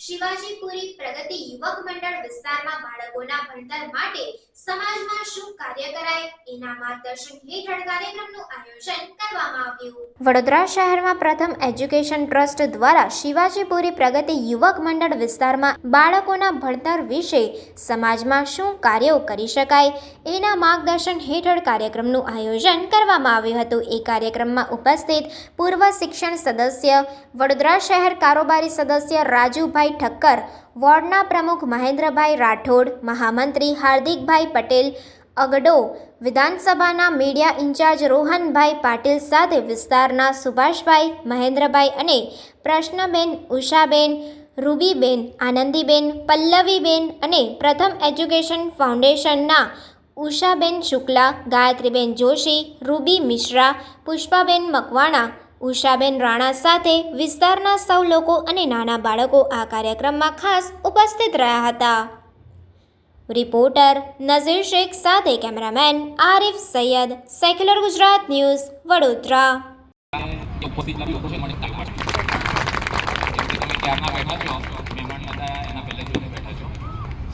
શિવાજીપુરી પ્રગતિ યુવક મંડળ વિસ્તારમાં બાળકોના ભણતર માટે સમાજમાં શું કાર્ય કરાય એના માર્ગદર્શન હેઠળ કાર્યક્રમનું આયોજન કરવામાં આવ્યું। વડોદરા શહેરમાં પ્રથમ એજ્યુકેશન ટ્રસ્ટ દ્વારા શિવાજીપુરી પ્રગતિ યુવક મંડળ વિસ્તારમાં બાળકોના ભણતર વિશે સમાજમાં શું કાર્યો કરી શકાય એના માર્ગદર્શન હેઠળ કાર્યક્રમનું આયોજન કરવામાં આવ્યું હતું। એ કાર્યક્રમમાં ઉપસ્થિત પૂર્વ શિક્ષણ સદસ્ય, વડોદરા શહેર કારોબારી સદસ્ય રાજુભાઈ ઠક્કર, વોર્ડના પ્રમુખ મહેન્દ્રભાઈ રાઠોડ, મહામંત્રી હાર્દિકભાઈ પટેલ, અગડો વિધાનસભાના મીડિયા ઇન્ચાર્જ રોહનભાઈ પાટીલ સાથે વિસ્તારના સુભાષભાઈ, મહેન્દ્રભાઈ અને પ્રશ્નબેન, ઉષાબેન, રૂબીબેન, આનંદીબેન, પલ્લવીબેન અને પ્રથમ એજ્યુકેશન ફાઉન્ડેશનના ઉષાબેન શુક્લા, ગાયત્રીબેન જોશી, રૂબી મિશ્રા, પુષ્પાબેન મકવાણા, ઉષાબેન રાણા સાથે વિસ્તારના સૌ લોકો અને નાના બાળકો આ કાર્યક્રમમાં ખાસ ઉપસ્થિત રહ્યા હતા। રિપોર્ટર નઝીર શેખ સાથે cameraman Arif Sayyed, secular Gujarat news, Vadodara.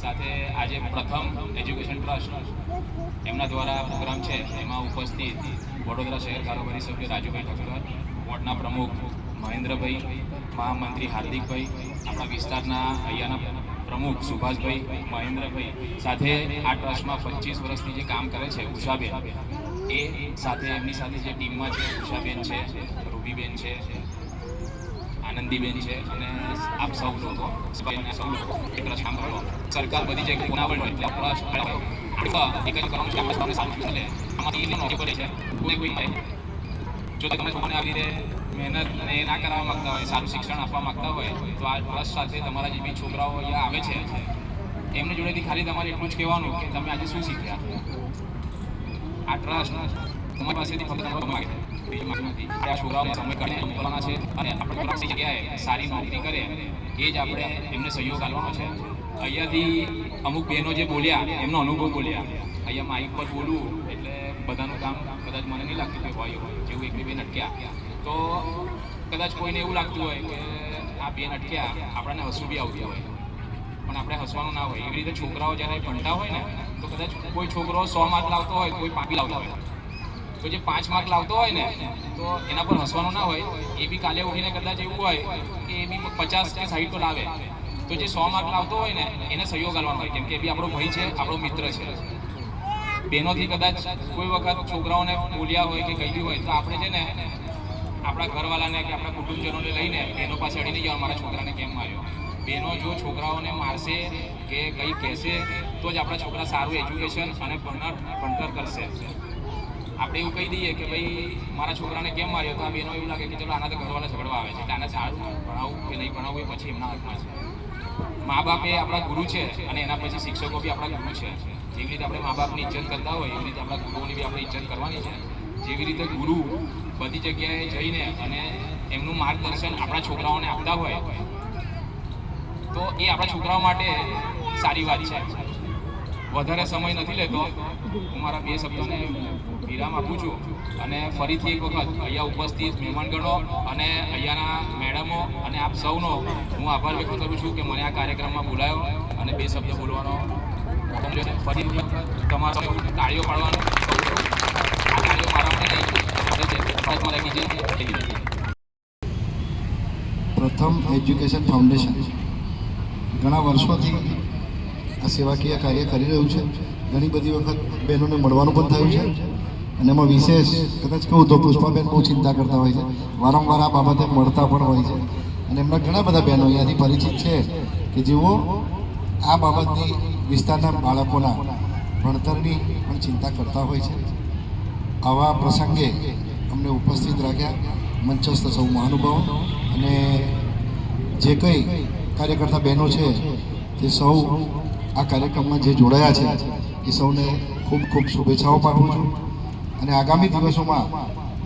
સાથે આજે પ્રથમ એજ્યુકેશન ટ્રસ્ટ એમના દ્વારા પ્રોગ્રામ છે, એમાં ઉપસ્થિત વડોદરા શહેર કારોબારી સભ્ય રાજુભાઈ ઠક્કર, વોર્ડના પ્રમુખ મહેન્દ્રભાઈ, મહામંત્રી હાર્દિકભાઈ, આપણા વિસ્તારના અહીંયાના પ્રમુખ સુભાષભાઈ, મહેન્દ્રભાઈ સાથે આ ટ્રસ્ટમાં 25 વર્ષથી જે કામ કરે છે ઉષાબેન, એ સાથે એમની સાથે જે ટીમમાં છે ઉષાબેન છે, રૂબીબેન છે, આનંદીબેન છે અને આપ સૌ લોકો એક ટ્રસ્ટ કામ કરો। સરકાર બધી જગ્યાએ પુનાવડ હોય એટલે ટ્રસ્ટ એક જ કરવાનું છે, આપણે સારું ચાલે આમાંથી નોકરી કરે છે કોઈ જો તમે છોકરાને આવી રીતે મહેનત ને ના કરવા માગતા હોય, સારું શિક્ષણ આપવા માગતા હોય તો આ ટ્રસ્ટ સાથે તમારા જે બી છોકરાઓ અહીંયા આવે છે એમની જોડેથી ખાલી તમારે એટલું જ કહેવાનું કે તમે આજે શું શીખ્યા। આ ટ્રસ્ટ તમારી પાસેથી ફક્ત તમારો માગે નથી, આ છોકરાઓને સમય કાઢીને મોકલવાના છે અને આપણે જગ્યાએ સારી નોકરી કરે એ જ આપણે એમને સહયોગ આપવાનો છે। અહીંયાથી અમુક બહેનો જે બોલ્યા એમનો અનુભવ બોલ્યા, અહીંયા માઇક પર બોલવું એટલે બધાનું કામ કદાચ મને નહીં લાગતું કે હોય જેવું એક બે બેન અટક્યા તો કદાચ કોઈને એવું લાગતું હોય કે આ બેન અટક્યા આપણને હસવું બી આવતું હોય, પણ આપણે હસવાનું ના હોય। એવી રીતે છોકરાઓ જ્યારે ભણતા હોય ને તો કદાચ કોઈ છોકરો 100 માર્ક લાવતો હોય, કોઈ 5 લાવતો હોય, તો જે 5 માર્ક લાવતો હોય ને તો એના પર હસવાનું ના હોય, એ બી કાલે ઉઠીને કદાચ એવું હોય કે એ બી 50 કે 60 તો લાવે, તો જે 100 માર્ક લાવતો હોય ને એને સહયોગ આપવાનો હોય, કેમ કે એ બી આપણો ભાઈ છે, આપણો મિત્ર છે। બહેનોથી કદાચ કોઈ વખત છોકરાઓને બોલ્યા હોય કે કંઈ બી હોય તો આપણે છે ને આપણા ઘરવાળાને કે આપણા કુટુંબજનોને લઈને બહેનો પાસે અડી નહીં જવા મારા છોકરાને કેમ માર્યો। બહેનો જો છોકરાઓને મારશે કે કંઈ કહેશે તો જ આપણા છોકરા સારું એજ્યુકેશન અને ભણતર કરશે। આપણે એવું કહી દઈએ કે ભાઈ મારા છોકરાને કેમ માર્યો તો આ બહેનો એવું લાગે કે ચલો આના તો ઘરવાળા ઝઘડવા આવે છે, કે આને સારું ભણાવવું કે નહીં ભણાવવું એ પછી એમના હાથમાં છે। મા બાપ એ આપણા ગુરુ છે અને એના પછી શિક્ષકો બી આપણા ગુરુ છે। જેવી રીતે આપણે મા બાપની ઇજ્જત કરતા હોય એવી રીતે આપણા ગુરુઓની બી આપણે ઇજ્જત કરવાની છે। જેવી રીતે ગુરુ બધી જગ્યાએ જઈને અને એમનું માર્ગદર્શન આપણા છોકરાઓને આપતા હોય તો એ આપણા છોકરાઓ માટે સારી વાત છે। વધારે સમય નથી લેતો, હું મારા 2 શબ્દોને વિરામ આપું છું અને ફરીથી એક વખત અહીંયા ઉપસ્થિત મહેમાનગણો અને અહીંયાના મેડમો અને આપ સૌનો હું આભાર વ્યક્ત કરું છું કે મને આ કાર્યક્રમમાં બોલાયો અને 2 શબ્દ બોલવાનો ફરી તમારા તાળીઓ પાડવાનું આ તાળીઓ મારવાની પ્રથમ એજ્યુકેશન ફાઉન્ડેશન ઘણા વર્ષોથી આ સેવાકીય કાર્ય કરી રહ્યું છે। ઘણી બધી વખત બહેનોને મળવાનું પણ થયું છે અને એમાં વિશેષ કદાચ કહું તો પુષ્પાબેન બહુ ચિંતા કરતા હોય છે, વારંવાર આ બાબતે મળતા પણ હોય છે અને એમના ઘણા બધા બહેનો અહીંયાથી પરિચિત છે કે જેઓ આ બાબતની વિસ્તારના બાળકોના ભણતરની પણ ચિંતા કરતા હોય છે। આવા પ્રસંગે અમને ઉપસ્થિત રાખ્યા મંચસ્થ સૌ મહાનુભાવો અને જે કંઈ કાર્યકર્તા બહેનો છે તે સૌ આ કાર્યક્રમમાં જે જોડાયા છે એ સૌને ખૂબ ખૂબ શુભેચ્છાઓ પાઠવું છું અને આગામી દિવસોમાં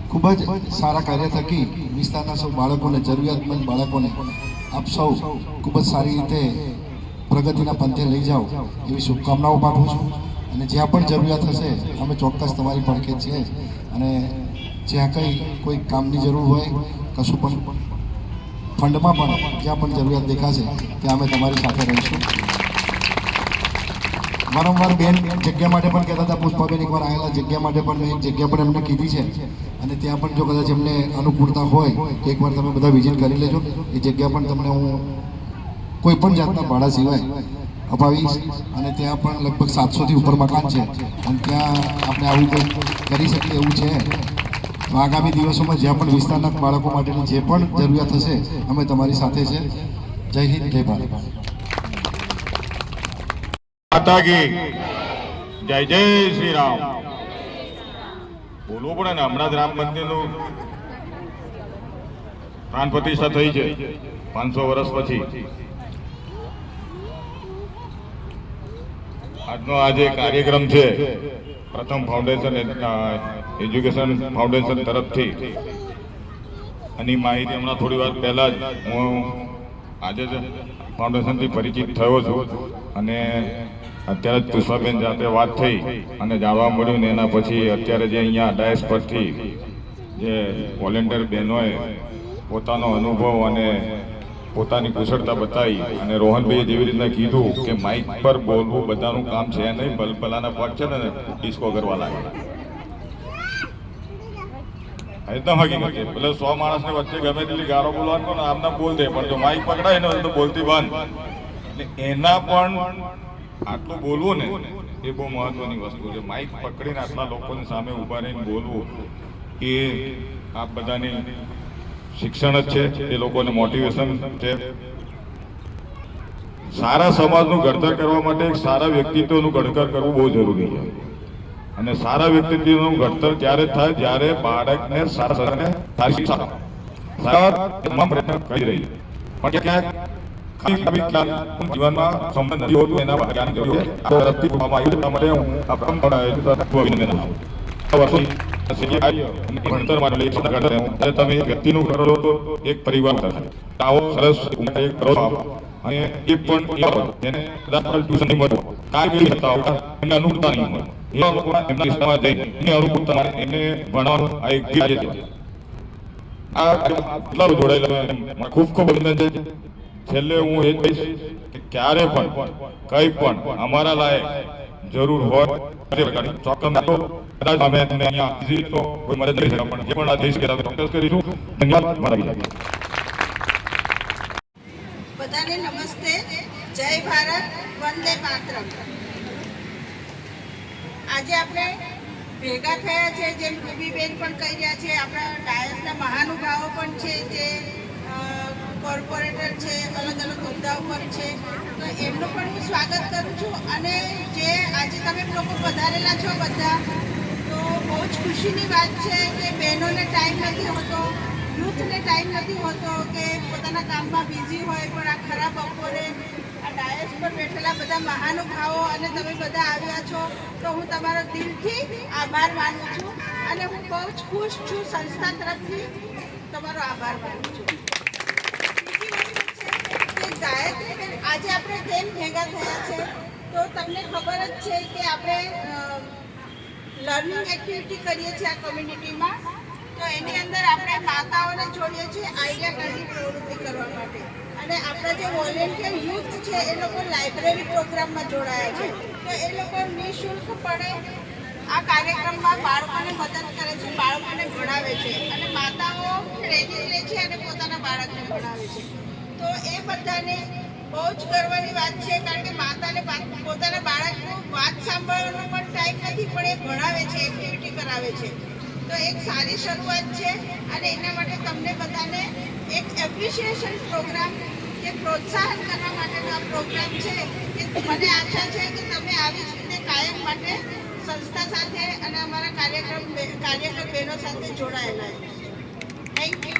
ખૂબ જ સારા કાર્ય થકી વિસ્તારના સૌ બાળકોને, જરૂરિયાતમંદ બાળકોને આપ સૌ ખૂબ જ સારી રીતે પ્રગતિના પંથે લઈ જાઓ એવી શુભકામનાઓ પાઠવું છું અને જ્યાં પણ જરૂરિયાત હશે અમે ચોક્કસ તમારી પડખે છીએ અને જ્યાં કંઈ કોઈ કામની જરૂર હોય, કશું પણ ફંડમાં પણ જ્યાં પણ જરૂરિયાત દેખાશે ત્યાં અમે તમારી સાથે રહીશું. વારંવાર બેન જગ્યા માટે પણ કહેતા હતા, પુષ્પાબેન એકવાર આવેલા જગ્યા માટે પણ મેં એક જગ્યા પણ એમને કીધી છે અને ત્યાં પણ જો કદાચ એમને અનુકૂળતા હોય તો એકવાર તમે બધા વિઝિટ કરી લેજો. એ જગ્યા પણ તમને હું કોઈ પણ જાતના ભાડા સિવાય અપાવીશ અને ત્યાં પણ લગભગ 700થી ઉપર મકાન છે અને ત્યાં આપણે આવું કંઈક કરી શકીએ એવું છે. તો આગામી દિવસોમાં જ્યાં પણ વિસ્તારના બાળકો માટેની જે પણ જરૂરિયાત હશે અમે તમારી સાથે છે. જય હિન્દ, જય ભારત. માતા કી જય જય શ્રી રામ. બોલવું પડે ને, હમણાં જ રામ મંદિરનું પ્રાણ પ્રતિષ્ઠા થઈ છે 500 વર્ષ પછી. આજનો આ જે કાર્યક્રમ છે પ્રથમ ફાઉન્ડેશન એજ્યુકેશન ફાઉન્ડેશન તરફથી, આની માહિતી હમણાં થોડી વાર પહેલા જ હું આજે જ ફાઉન્ડેશનથી પરિચિત થયો છું અને અત્યારે જ પુષ્પાબેન સાથે વાત થઈ અને જાણવા મળ્યું ને એના પછી અત્યારે જે અહીંયા ડાયસ પરથી જે વોલેન્ટિયર બહેનોએ પોતાનો અનુભવ અને પોતાની કુશળતા બતાવી અને રોહનભાઈએ જેવી રીતના કીધું કે માઇક પર બોલવું બધાનું કામ છે નહીં, ભલાના પગ છે ને ડિસ્કો કરવા લાગે. એકદમ હકીકત છે. ભલે 100 માણસને વચ્ચે ગમે તેટલી ગારો બોલવાનું ને આમના બોલ દે, પણ જો માઇક પકડાય ને તો બોલતી બંધ. એના પણ આટલું બોલવું ને એ બહુ મહત્વની વસ્તુ છે. માઇક પકડીને આટલા લોકોની સામે ઊભા રહીને બોલવું એ આ બધાની શિક્ષણ જ છે, એ લોકોને મોટિવેશન છે. સારા સમાજનું ઘડતર કરવા માટે એક સારા વ્યક્તિત્વનું ઘડતર કરવું બહુ જરૂરી છે અને સારા વ્યક્તિત્વનું ઘડતર ત્યારે થાય જ્યારે બાળકને સારા તમામ પ્રયત્ન કરી રહી પણ ક્યાંક જીવનમાં સંબંધ નથી હોતું, એના જ્ઞાન જરૂર છે. આ તરફથી કરવામાં આવ્યું છે માટે હું આ પ્રથમ અભિનંદન આપું. ભણતર માટે તમે વ્યક્તિનું કરો તો એક પરિવાર થાય. આવો સરસ એક કરો અને એ પણ જેને ટ્યુશન નહીં મળતું, કાંઈ કરતા હોય એમને અનુકૂળતા નહીં મળે, એવા લોકો એમના વિસ્તારમાં જઈને એની અનુકૂળતા એને ભણવાનું આ એક છે. આ એટલા જોડાયેલા ખૂબ ખૂબ અભિનંદન છે. છેલ્લે હું એ કહીશ કે ક્યારે પણ કંઈ પણ અમારા લાયક જરૂર હોય ચોક્કસ કદાચ અમે અહીંયા તો કોઈ મદદ કરી શકે, પણ જે પણ આ દેશ કે ચોક્કસ કરીશું. ધન્યવાદ. મારા બધાને નમસ્તે, જય ભારત, વંદે માતરમ. આજે આપણે ભેગા થયા છે, જેમ રૂબીબેન પણ કહી રહ્યા છે, આપણા ડાયસના મહાનુભાવો પણ છે, જે કોર્પોરેટર છે, અલગ અલગ હોદ્દાઓ પર છે, તો એમનું પણ હું સ્વાગત કરું છું. અને જે આજે તમે લોકો પધારેલા છો બધા, તો બહુ જ ખુશીની વાત છે કે બહેનોને ટાઈમ નથી હોતો, યુથને ટાઈમ નથી હોતો કે પોતાના કામમાં બિઝી હોય, પણ આ ખરાબ બપોરે આ ડાયસ પર બેઠેલા બધા મહાનુભાવો અને તમે બધા આવ્યા છો, તો હું તમારો દિલથી આભાર માનું છું અને હું બહુ જ ખુશ છું. સંસ્થા તરફથી તમારો આભાર માનું છું. ગાયત્રી, આજે આપણે કેમ ભેગા થયા છે તો તમને ખબર જ છે કે આપણે લર્નિંગ એક્ટિવિટી કરીએ છીએ આ કોમ્યુનિટીમાં. તો એની અંદર આપણે માતાઓને જોડીએ છીએ આઈડિયા કાર્ડની પ્રવૃત્તિ કરવા માટે. અને આપણા જે વોલેન્ટિયર યુથ છે એ લોકો લાઇબ્રેરી પ્રોગ્રામમાં જોડાયા છે, તો એ લોકો નિઃશુલ્કપણે આ કાર્યક્રમમાં બાળકોને મદદ કરે છે, બાળકોને ભણાવે છે અને માતાઓ ટ્રેનિંગ લે છે અને પોતાના બાળકને ભણાવે છે. તો એ બધાને બહુ જ ગર્વની વાત છે, કારણ કે માતાને પોતાના બાળકનું વાત સાંભળવાનો પણ ટાઈમ નથી, પણ એ ભણાવે છે, એક્ટિવિટી કરાવે છે. તો એક સારી શરૂઆત છે અને એના માટે તમને બધાને એક એપ્રિશિએશન પ્રોગ્રામ કે પ્રોત્સાહન કરવા માટેનો આ પ્રોગ્રામ છે કે મને આશા છે કે તમે આવી જ રીતે કાયમ માટે સંસ્થા સાથે અને અમારા કાર્યકર બહેનો સાથે જોડાયેલા છો. Thank you.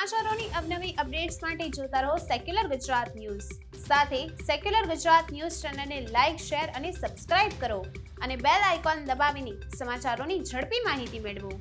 સમાચારોની અવનવી અપડેટ્સ માટે જોતા રહો સેક્યુલર ગુજરાત ન્યૂઝ. સાથે સેક્યુલર ગુજરાત ન્યૂઝ ચેનલને લાઇક, શેર અને સબસ્ક્રાઇબ કરો અને બેલ આઇકોન દબાવીને સમાચારોની ઝડપી માહિતી મેળવો.